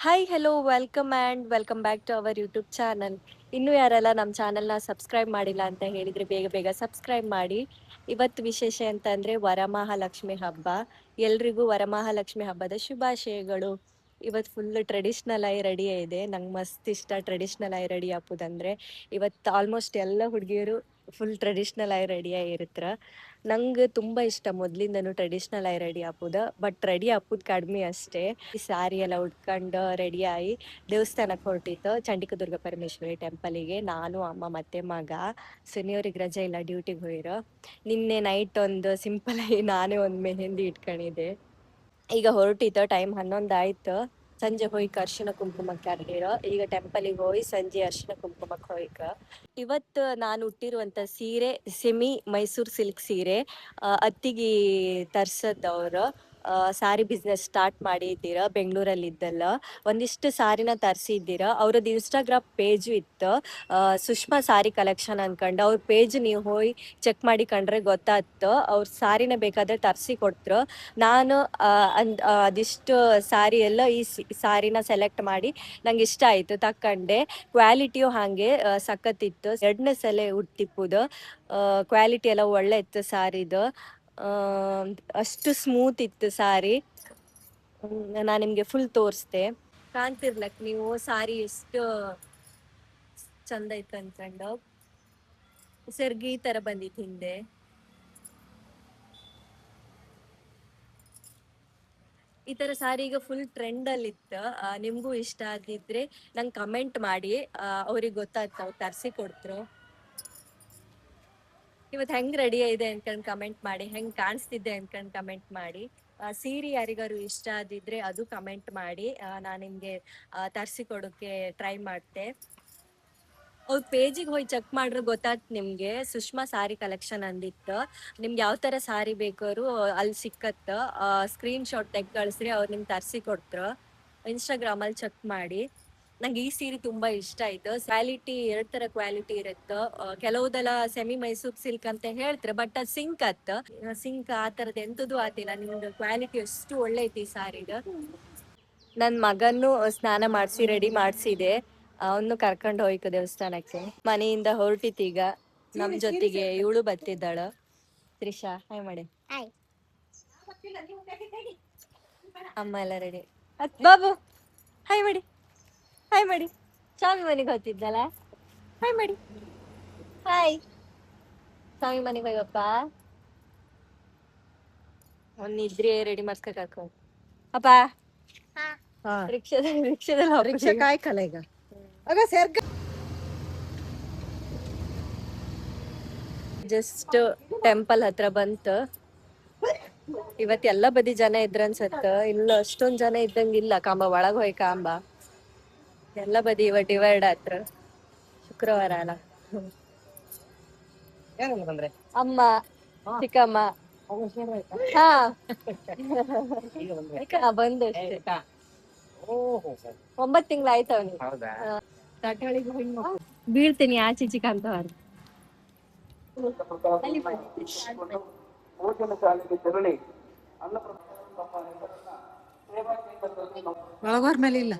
Hi hello welcome back to our YouTube channel. ಇನ್ನೂ ಯಾರೆಲ್ಲ ನಮ್ಮ ಚಾನಲ್ನ ಸಬ್ಸ್ಕ್ರೈಬ್ ಮಾಡಿಲ್ಲ ಅಂತ ಹೇಳಿದರೆ ಬೇಗ ಬೇಗ ಸಬ್ಸ್ಕ್ರೈಬ್ ಮಾಡಿ. ಇವತ್ತು ವಿಶೇಷ ಅಂತಂದರೆ ವರಮಹಾಲಕ್ಷ್ಮಿ ಹಬ್ಬ. ಎಲ್ರಿಗೂ ವರಮಹಾಲಕ್ಷ್ಮಿ ಹಬ್ಬದ ಶುಭಾಶಯಗಳು. ಇವತ್ತು ಫುಲ್ ಟ್ರೆಡಿಷ್ನಲ್ ಆಗಿ ರೆಡಿ ಇದೆ. ನಂಗೆ ಮಸ್ತ್ ಇಷ್ಟ ಟ್ರೆಡಿಷ್ನಲ್ ಆಗಿ ರೆಡಿ ಹಾಕೋದಂದ್ರೆ. ಇವತ್ತು ಆಲ್ಮೋಸ್ಟ್ ಎಲ್ಲ ಹುಡುಗಿಯರು ಫುಲ್ ಟ್ರೆಡಿಷ್ನಲ್ ಆಗಿ ರೆಡಿ ಆಗಿರ್ತಾರ. ನಂಗೆ ತುಂಬ ಇಷ್ಟ ಮೊದ್ಲಿಂದನೂ ಟ್ರೆಡಿಷ್ನಲ್ ಆಗಿ ರೆಡಿ ಹಾಕೋದು. ಬಟ್ ರೆಡಿ ಹಾಕೋದು ಕಡಿಮೆ ಅಷ್ಟೇ. ಈ ಸ್ಯಾರಿ ಎಲ್ಲ ಉಟ್ಕೊಂಡು ರೆಡಿ ಆಗಿ ದೇವಸ್ಥಾನಕ್ಕೆ ಹೊರಟಿತ್ತು, ಚಂಡಿಕ ದುರ್ಗಾ ಪರಮೇಶ್ವರಿ ಟೆಂಪಲಿಗೆ. ನಾನು ಅಮ್ಮ ಮತ್ತೆ ಮಗ. ಸೆನಿಯವರಿಗೆ ರಜೆ ಇಲ್ಲ, ಡ್ಯೂಟಿಗೆ ಹೋಗಿರೋ. ನಿನ್ನೆ ನೈಟ್ ಒಂದು ಸಿಂಪಲ್ ಆಗಿ ನಾನೇ ಒಂದು ಮೆಹಂದಿ ಇಟ್ಕೊಂಡಿದ್ದೆ. ಈಗ ಹೊರಟಿತ್ತು, ಟೈಮ್ 11 ಆಯ್ತು. ಸಂಜೆ ಹೋಗಿ ಅರ್ಶಿನ ಕುಂಕುಮಕ್ಕೆ ಕರ್ದಿರೋ. ಈಗ ಟೆಂಪಲಿಗೆ ಹೋಗಿ ಸಂಜೆ ಅರ್ಶಿನ ಕುಂಕುಮಕ್ಕೆ ಹೋಯ್ಕ. ಇವತ್ತು ನಾನು ಉಟ್ಟಿರುವಂತ ಸೀರೆ ಸೆಮಿ ಮೈಸೂರು ಸಿಲ್ಕ್ ಸೀರೆ. ಅತ್ತಿಗೆ ತರ್ಸದವ್ರು ಸಾರಿ ಬಿಸ್ನೆಸ್ ಸ್ಟಾರ್ಟ್ ಮಾಡಿದ್ದೀರ ಬೆಂಗಳೂರಲ್ಲಿ ಇದ್ದಲ್ಲ. ಒಂದಿಷ್ಟು ಸಾರಿನ ತರಿಸಿದ್ದೀರ. ಅವ್ರದ್ದು ಇನ್ಸ್ಟಾಗ್ರಾಮ್ ಪೇಜು ಇತ್ತು, ಸುಷ್ಮಾ ಸಾರಿ ಕಲೆಕ್ಷನ್ ಅನ್ಕೊಂಡು. ಅವ್ರ ಪೇಜ್ ನೀವು ಹೋಗಿ ಚೆಕ್ ಮಾಡಿ ಕಂಡ್ರೆ ಗೊತ್ತಾಗ್ತು. ಅವ್ರ ಸಾರಿನ ಬೇಕಾದ್ರೆ ತರಿಸಿ ಕೊಡ್ತರು. ನಾನು ಅದಿಷ್ಟು ಸಾರಿ ಎಲ್ಲ ಈ ಸಾರಿನ ಸೆಲೆಕ್ಟ್ ಮಾಡಿ ನಂಗೆ ಇಷ್ಟ ಆಯಿತು, ತಕ್ಕಂಡೆ. ಕ್ವಾಲಿಟಿಯು ಹಾಗೆ ಸಖತ್ತಿತ್ತು. ಎರಡನೇ ಸಲ ಉಟ್ಟಿಪ್ಪುದು. ಕ್ವಾಲಿಟಿ ಎಲ್ಲ ಒಳ್ಳೆ ಇತ್ತು ಸಾರಿದು. ಅಷ್ಟು ಸ್ಮೂತ್ ಇತ್ತು ಸಾರಿ. ನಾನು ನಿಮಗೆ ಫುಲ್ ತೋರಿಸ್ದೆ, ಕಾಣ್ತಿರ್ಲಕ್ ನೀವು ಸಾರಿ ಎಷ್ಟು ಚಂದ ಇತ್ತು ಅನ್ಕೊಂಡು. ಸೆರ್ಗಿ ಈ ತರ ಬಂದಿತ್ತು ಹಿಂದೆ. ಈ ತರ ಸಾರಿ ಈಗ ಫುಲ್ ಟ್ರೆಂಡ್ ಅಲ್ಲಿ ಇತ್ತು. ನಿಮ್ಗೂ ಇಷ್ಟ ಆಗಿದ್ರೆ ನಂಗೆ ಕಮೆಂಟ್ ಮಾಡಿ, ಅವ್ರಿಗೆ ಗೊತ್ತಾಯ್ತು, ಅವ್ರು ತರಿಸಿ ಕೊಡ್ತರು. ಇವತ್ತು ಹೆಂಗ್ ರೆಡಿ ಇದೆ ಅನ್ಕೊಂಡ್ ಕಮೆಂಟ್ ಮಾಡಿ, ಹೆಂಗ್ ಕಾಣಿಸ್ತಿದ್ದೆ ಅನ್ಕೊಂಡ್ ಕಮೆಂಟ್ ಮಾಡಿ. ಸೀರೆ ಯಾರಿಗಾರು ಇಷ್ಟ ಆದಿದ್ರೆ ಅದು ಕಮೆಂಟ್ ಮಾಡಿ, ನಾನು ನಿಮ್ಗೆ ತರಿಸಿ ಕೊಡೋಕೆ ಟ್ರೈ ಮಾಡ್ತೆ. ಅವ್ರ ಪೇಜಿಗೆ ಹೋಗಿ ಚೆಕ್ ಮಾಡ್ರೆ ಗೊತ್ತಾಯ್ತು ನಿಮ್ಗೆ. ಸುಷ್ಮಾ ಸಾರಿ ಕಲೆಕ್ಷನ್ ಅಂದಿತ್ತು. ನಿಮ್ಗೆ ಯಾವ ತರ ಸಾರಿ ಬೇಕಾದ್ರು ಅಲ್ಲಿ ಸಿಕ್ಕತ್ತ. ಸ್ಕ್ರೀನ್ ಶಾಟ್ ತೆಗ್ ಕಳಿಸ್ರಿ, ಅವ್ರು ನಿಮ್ಗೆ ತರಿಸಿ ಕೊಡ್ತರು. ಇನ್ಸ್ಟಾಗ್ರಾಮ್ ಅಲ್ಲಿ ಚೆಕ್ ಮಾಡಿ. ನಂಗೆ ಈ ಸೀರೆ ತುಂಬಾ ಇಷ್ಟ ಆಯ್ತು. ಕ್ವಾಲಿಟಿ ಎರಡ್ ತರ ಕ್ವಾಲಿಟಿ ಇರುತ್ತೆ. ಕೆಲವುದೆಲ್ಲ ಸೆಮಿ ಮೈಸೂರ್ ಸಿಲ್ಕ್ ಅಂತ ಹೇಳ್ತಾರೆ, ಬಟ್ ಅದು ಸಿಂಕ್ ಆ ತರದ್ ಎಂತದ್ದು ಆತಿಲ್ಲ. ನಿಮ್ದು ಕ್ವಾಲಿಟಿ ಎಷ್ಟು ಒಳ್ಳೆ ಐತಿ ಈ ಸಾರಿದು. ನನ್ ಮಗನ್ನು ಸ್ನಾನ ಮಾಡಿಸಿ ರೆಡಿ ಮಾಡಿಸಿದೆ. ಅವನು ಕರ್ಕೊಂಡು ಹೋಯ್ತು ದೇವಸ್ಥಾನಕ್ಕೆ. ಮನೆಯಿಂದ ಹೊರಟಿತೀಗ. ನಮ್ ಜೊತೆಗೆ ಇವಳು ಬತ್ತಿದ್ದಾಳ, ತ್ರಿಷಾ. ಹಾಯ್ ಮಾಡಿ. ಅಮ್ಮ ಎಲ್ಲ ರೆಡಿ. ಬಾಬು ಹಾಯ್ ಮಾಡಿ, ಹಾಯ್ ಮಾಡಿ. ಸ್ವಾಮಿ ಮನೆಗೆ ಹೋಗ್ತಿದ್ದಲ್ಲ, ಹಾಯ್ ಮಾಡಿ. ಹಾಯ್. ಸ್ವಾಮಿ ಮನೆಗೆ ಹೋಗಪ್ಪ. ಒಂದ್ ಇದ್ರೆ ರೆಡಿ ಮಾಡ್ಸ್ಕ ಕರ್ಕೊಂಡು ಅಪ್ಪ. ರಿಕ್ಷಾದಲ್ಲಿ ಕಾಯ್ಕಲ್ಲ ಈಗ ಆಗ ಸೇರ್ಕ. ಜಸ್ಟ್ ಟೆಂಪಲ್ ಹತ್ರ ಬಂತು. ಇವತ್ ಎಲ್ಲ ಬದಿ ಜನ ಇದ್ರ ಅನ್ಸತ್ತ. ಇಲ್ಲ ಅಷ್ಟೊಂದ್ ಜನ ಇದ್ದಂಗಿಲ್ಲ. ಕಾಂಬ ಒಳಗ್ ಹೋಯ್ ಕಾಂಬ ಎಲ್ಲ ಬದಿ ಇವ ಡಿವೈಡ್ ಆತ್ರ. ಶುಕ್ರವಾರ ಅಲ್ಲ. ಅಮ್ಮ, ಚಿಕ್ಕಮ್ಮ. ಹಾ ಬಂದು ಅಷ್ಟೇ. 9 ತಿಂಗಳು ಆಯ್ತು ಅವ್ನಿಗೆ. ಬೀಳ್ತೀನಿ ಆಚೆ ಚಿಕ್ಕಂತವ್ರು. ಒಳಗೋರ್ ಮೇಲೆ ಇಲ್ಲ.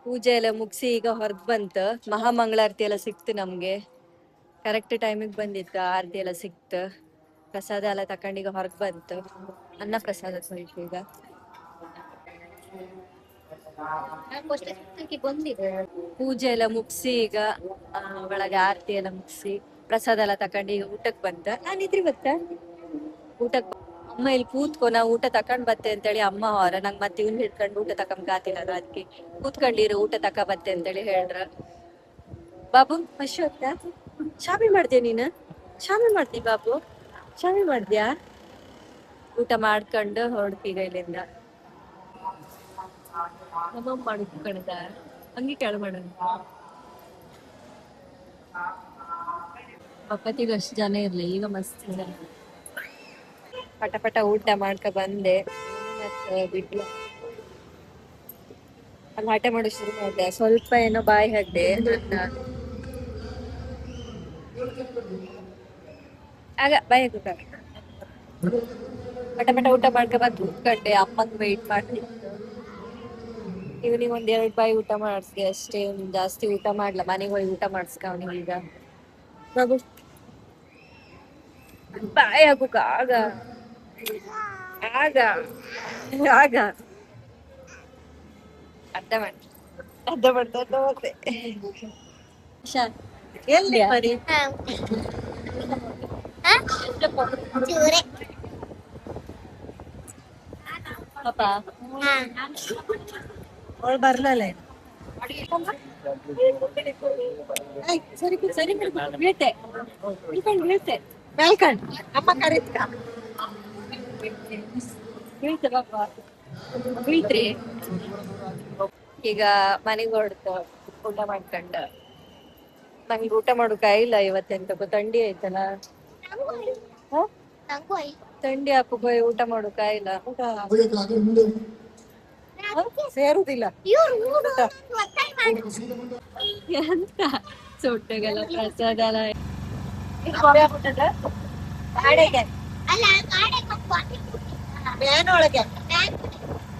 ಪೂಜೆ ಎಲ್ಲ ಮುಗಿಸಿ ಈಗ ಹೊರಗ್ ಬಂತ. ಮಹಾಮಂಗಳಾರತಿ ಎಲ್ಲ ಸಿಕ್ತು ನಮ್ಗೆ. ಕರೆಕ್ಟ್ ಟೈಮಿಗೆ ಬಂದಿತ್ತು, ಆರತಿ ಎಲ್ಲ ಸಿಕ್ತು. ಪ್ರಸಾದ ಎಲ್ಲ ತಕೊಂಡೀಗ ಹೊರಗ್ ಬಂತು. ಅನ್ನ ಪ್ರಸಾದ ಹೋಯ್ತು ಈಗ. ಪೂಜೆ ಎಲ್ಲ ಮುಗಿಸಿ ಈಗ ಒಳಗೆ ಆರತಿ ಎಲ್ಲ ಮುಗಿಸಿ ಪ್ರಸಾದ ಎಲ್ಲ ತಕೊಂಡು ಈಗ ಊಟಕ್ ಬಂತ. ನಾನಿದ್ರಿ ಬತ್ತ ಊಟಕ್. ಅಮ್ಮ ಇಲ್ಲಿ ಕೂತ್ಕೊ, ನಾ ಊಟ ತಕೊಂಡ್ ಬತ್ತೆ ಅಂತೇಳಿ ಅಮ್ಮ ಹೊರ ನಂಗ್ ಮತ್ತೆ ಇವ್ನ ಹಿಡ್ಕೊಂಡು ಊಟ ತಕೊಂಡ್ ಕಾತಿಲ್ಲ. ಅದಕ್ಕೆ ಕೂತ್ಕೊಂಡಿರು, ಊಟ ತಕ ಬತ್ತೆ ಅಂತೇಳಿ ಹೇಳ್ರ. ಬಾಬು ಹಶು ಹೊತ್ತ ಶಾಮಿ ಮಾಡ್ದೆ ನೀನು? ಶಾಮಿ ಮಾಡ್ದಿ ಬಾಬು? ಶಾಮಿ ಮಾಡ್ದ್ಯಾ? ಊಟ ಮಾಡ್ಕೊಂಡು ಹೊರಡ್ತೀಗ ಇಲ್ಲಿಂದ. ನಮ್ಮಮ್ಮ ಮಾಡ್ಕಣದ ಹಂಗೆ ಕೆಳ ಮಾಡೋಣ. ಪಕ್ಕತ್ತಿಗೆ ಅಷ್ಟು ಜನ ಇರ್ಲಿ, ಈಗ ಮಸ್ತ್ ಜನ. ಪಟ ಪಟ ಊಟ ಮಾಡ್ಕ ಬಂದೆ. ಮತ್ತೆ ಬಿಟ್ಲು ಅಲ್ಲಿ ಹಠ ಮಾಡೋ ಶುರು ಮಾಡಿದೆ. ಸ್ವಲ್ಪ ಏನೋ ಬಾಯಿ ಹಾಕ್ದೆ ಆಗ ಬಾಯಿ ಹಾಕ. ಪಟ ಪಟ ಊಟ ಮಾಡ್ಕ ಬಂದು ಕೂತ್ಕೊಂಡೆ. ಅಮ್ಮಂಗ್ ವೆಯ್ಟ್ ಮಾಡ್ತಿತ್ತು. ಇವನಿಗೆ ಒಂದ್ 2 ಬಾಯಿ ಊಟ ಮಾಡಿಸ್ದೆ ಅಷ್ಟೇ, ಜಾಸ್ತಿ ಊಟ ಮಾಡ್ಲ, ಮನೆಗೆ ಹೋಗಿ ಊಟ ಮಾಡಿಸ್ಕ ಅವನಿಗೆ ಈಗ. ಬಾಬು ಬಾಯ್ ಆಗ್ಬೇಕು ಆಗ ಆಗ ಆಗ ಅರ್ಧ ಮಾಡಿ ಅರ್ಧ ಮಾಡ್ತಾ ಹೋಗ್ತೆ. ಎಲ್ಲಿ ಮರಿ ಪಾಪ ಅವಳು ಬರ್ಲಲ್ಲ ಸರಿ ಸರಿ ಬೀಳ್ತೆ ಬೀಳ್ತೆ ಮೇಲ್ಕಂಡ್ ಅಮ್ಮ ಕರೀತ್ಕ ಬೀಳ್ತೆ ಪಾಪ ಬೀಳ್ತ್ರಿ. ಈಗ ಮನೆಗೆ ಹೊರಡ್ತು ಊಟ ಮಾಡ್ಕೊಂಡ. ನಂಗೆ ಊಟ ಮಾಡೋಕ ಇಲ್ಲ ಇವತ್ತೆಂತಕ್ಕೂ ಥಂಡಿ ಆಯ್ತಲ್ಲ. ಹ? ಥಂಡಿ ಹಾಪಕ್ ಊಟ ಮಾಡೋಕ ಇಲ್ಲ. ಸೇರುದಿಲ್ಲ ಎಂತ ಸೊಟ್ಟೆಗೆಲ್ಲ ಪ್ರಸಾದ ಮೇನೊಳಗೆ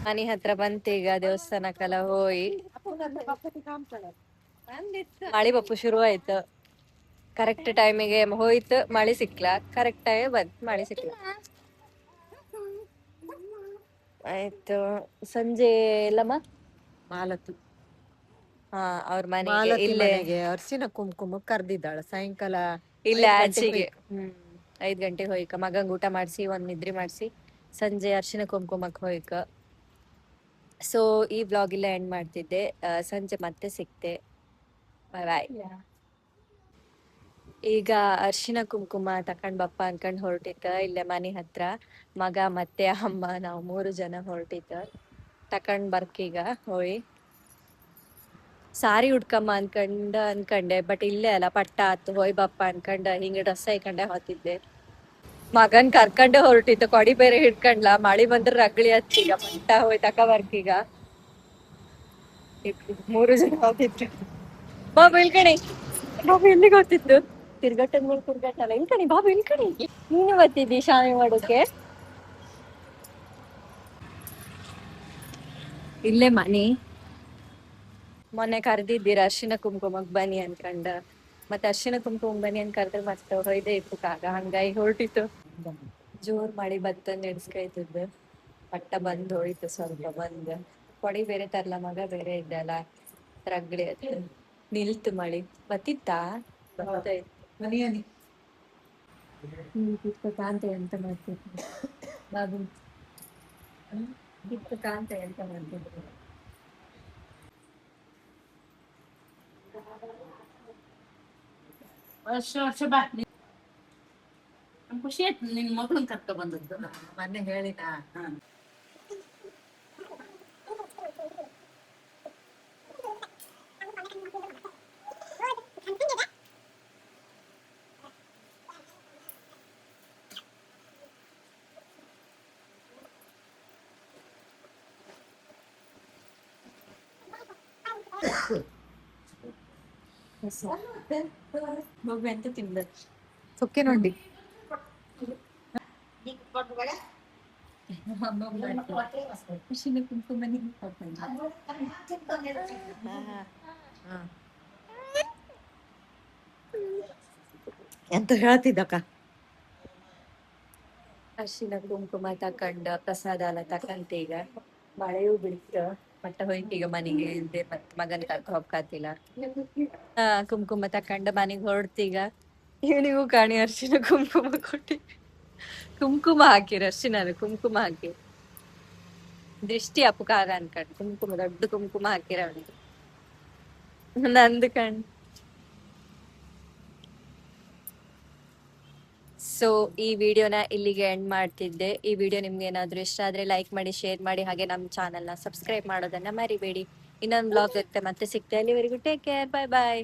ಮನೆ ಹತ್ರ ಬಂತ ಈಗ ದೇವಸ್ಥಾನಕ್ಕೆಲ್ಲ ಹೋಗಿ ಮಳಿ ಬಪ್ಪು ಶುರು ಆಯ್ತು. ಕರೆಕ್ಟ್ ಟೈಮಿಗೆ ಹೋಯ್ತು, ಮಳಿ ಸಿಕ್ಲ. ಕರೆಕ್ಟ್ ಟೈಮ್ ಬಂತ್, ಮಳಿ ಸಿಕ್ಲ. ಆಯ್ತು ಸಂಜೆ ಎಲ್ಲಮ್ಮ ಮಾಲತ್ತು ಹಾ ಅವ್ರ ಮನೆಗೆ ಮಾಲತಿ ಇಲ್ಲೇ ಮನೆಗೆ ಅರ್ಶಿನ ಕುಂಕುಮ ಕರ್ದಿದ್ದಾಳ ಸಾಯಂಕಾಲ ಇಲ್ಲೇ 5 ಗಂಟೆಗೆ ಆಚೆಗೆ. ಹೋಯ್ತು. 5 ಗಂಟೆಗೆ ಹೋಯ್ಕ ಮಗಂಗ್ ಊಟ ಮಾಡ್ಸಿ ಒಂದ್ ನಿದ್ರಿ ಮಾಡ್ಸಿ ಸಂಜೆ ಅರ್ಶಿನ ಕುಂಕುಮಕ್ ಹೋಯ್ಕ. ಸೊ ಈ ವ್ಲಾಗ್ ಇಲ್ಲ ಎಂಡ್ ಮಾಡ್ತಿದ್ದೆ. ಸಂಜೆ ಮತ್ತೆ ಸಿಕ್ತೆ. ಬಾಯ್ ಬಾಯ್. ಈಗ ಅರ್ಶಿನ ಕುಂಕುಮ ತಕೊಂಡ್ ಬಪ್ಪ ಅನ್ಕೊಂಡ್ ಹೊರಟಿದ್ದ ಇಲ್ಲೇ ಮನೆ ಹತ್ರ. ಮಗ ಮತ್ತೆ ಅಮ್ಮ ನಾವು 3 ಜನ ಹೊರಟಿದ್ದ ತಕೊಂಡ್ ಬರ್ಕೀಗ ಹೋಯ್ ಸಾರಿ ಉಡ್ಕಮ್ಮ ಅನ್ಕಂಡೆ. ಬಟ್ ಇಲ್ಲೇ ಅಲ್ಲ ಪಟ್ಟ ಆತು ಹೋಯ್ ಬಪ್ಪ ಅನ್ಕಂಡ ಹಿಂಗೆ ಡ್ರೆಸ್ ಹಾಕೊಂಡೆ ಹೋತಿದ್ದೆ. ಮಗನ್ ಕರ್ಕಂಡೆ ಹೊರಟಿತ್ತು, ಕೊಡಿ ಬೇರೆ ಹಿಡ್ಕಂಡ್ಲ. ಮಳಿ ಬಂದ್ರ ರಗ್ಳಿ ಹಚ್ಚೀಗ ಪಟ್ಟ ಹೋಯ್ ತಕ ಬರ್ಕೀಗ. 3 ಜನ ಹೋಗಿದ್ರು. ಬಾಬು ಇಲ್ಕಣಿ, ಬಾಬು ಎಲ್ಲಿಗೆ ಹೋಗ್ತಿತ್ತು? ತಿರ್ಗಟ್ಟದ ಮೇಲೆ ತಿರ್ಗಟ್ಟಲ್ಲ. ಇಲ್ಕಣಿ ಬಾಬು ಇಲ್ಕಣಿ. ನೀನು ಬರ್ತಿದ್ದಿ ಶಾಮಿ ಮಾಡೋಕೆ? ಇಲ್ಲೇ ಮನಿ. ಮೊನ್ನೆ ಕರ್ದಿದ್ದೀರ ಅರ್ಶಿನ ಕುಂಕುಮಕ್ ಬನ್ನಿ ಅನ್ಕಂಡ. ಮತ್ತೆ ಅರ್ಶಿನ ಕುಂಕುಮ ಬನ್ನಿ ಅಂತ ಕರೆದ್ರೆ ಮತ್ತೆ ಹೊಯ್ದೆ ಇತ್ತಕ್ಕಾಗ ಹಂಗಾಗಿ ಹೊರಟಿತ್ತು. ಜೋರ್ ಮಾಡಿ ಭತ್ತ ನೆಡ್ಸ್ಕೈತಿದ್ದು ಪಟ್ಟ ಬಂದ್ ಹೋಯ್ತು. ಸ್ವಲ್ಪ ಬಂದ್ ಕೊಡಿ ಬೇರೆ ತರ್ಲ, ಮಗ ಬೇರೆ ಇದ್ದಲ್ಲ ರಗ್ಳಿ ಆಯ್ತು. ನಿಲ್ತು ಮಳಿ ಬತ್ತಿತ್ತಾ ಮನೆಯಲ್ಲಿ ಕಾಂತ ಎಂತ ಮಾಡ್ತಿದ್ರು ಬಾಬು? ಕಾಂತ ಎಂತ ಮಾಡ್ತಿದ್ರು? ವರ್ಷ ಬಾ ಖುಷಿ ಆಯ್ತು ನಿನ್ ಮಗಳನ್ನ ಕರ್ಕ ಬಂದದ್ದು. ಮೊನ್ನೆ ಹೇಳಿನಾ ಬಾಬು ಎಂತ ತಿಂದ? ಸುಕ್ಕಿ ನುಂಡಿ ಅರ್ಶಿನ ಕುಂಕುಮ ಎಂತ ಹೇಳ್ತಿದ್ದಕ್ಕ. ಅರ್ಶಿನ ಕುಂಕುಮ ತಕೊಂಡ ಪ್ರಸಾದ ಎಲ್ಲ ತಕಂತ ಈಗ ಮಳೆಯೂ ಬಿಡ್ತು. ಮಟ್ಟ ಹೋಯ್ತು ಈಗ ಮನೆಗೆ ಇದ್ದೆ ಮತ್ ಮಗನ್ ಕರ್ಕ ಹೋಗ್ಕಾತಿಲ್ಲ. ಕುಂಕುಮ ತಕೊಂಡ ಮನೆಗೆ ಹೊರಡ್ತೀಗ. ಇವನಿಗೂ ಕಾಣಿ ಅರ್ಶಿನ ಕುಂಕುಮ ಕೊಟ್ಟಿ ಕುಂಕುಮ ಹಾಕಿರ ಅರ್ಶಿನ ಕುಂಕುಮ ಹಾಕಿ ದೃಷ್ಟಿ ಅಪಕಾರ ಅನ್ಕಂಡು ಕುಂಕುಮ ದೊಡ್ಡ ಕುಂಕುಮ ಹಾಕಿರ ಅವನಿಗೆ. ನಂದು ಕಣ್. ಸೊ ಈ ವಿಡಿಯೋನ ಇಲ್ಲಿಗೆ ಎಂಡ್ ಮಾಡ್ತಿದ್ದೆ. ಈ ವಿಡಿಯೋ ನಿಮ್ಗೆ ಏನಾದ್ರು ಇಷ್ಟ ಆದ್ರೆ ಲೈಕ್ ಮಾಡಿ, ಶೇರ್ ಮಾಡಿ, ಹಾಗೆ ನಮ್ಮ ಚಾನೆಲ್ನ ಸಬ್ಸ್ಕ್ರೈಬ್ ಮಾಡೋದನ್ನ ಮರಿಬೇಡಿ. ಇನ್ನೊಂದು ಬ್ಲಾಗ್ ಜೊತೆ ಮತ್ತೆ ಸಿಗ್ತೆ. ಅಲ್ಲಿವರೆಗೂ ಟೇಕ್ ಕೇರ್, ಬಾಯ್ ಬಾಯ್.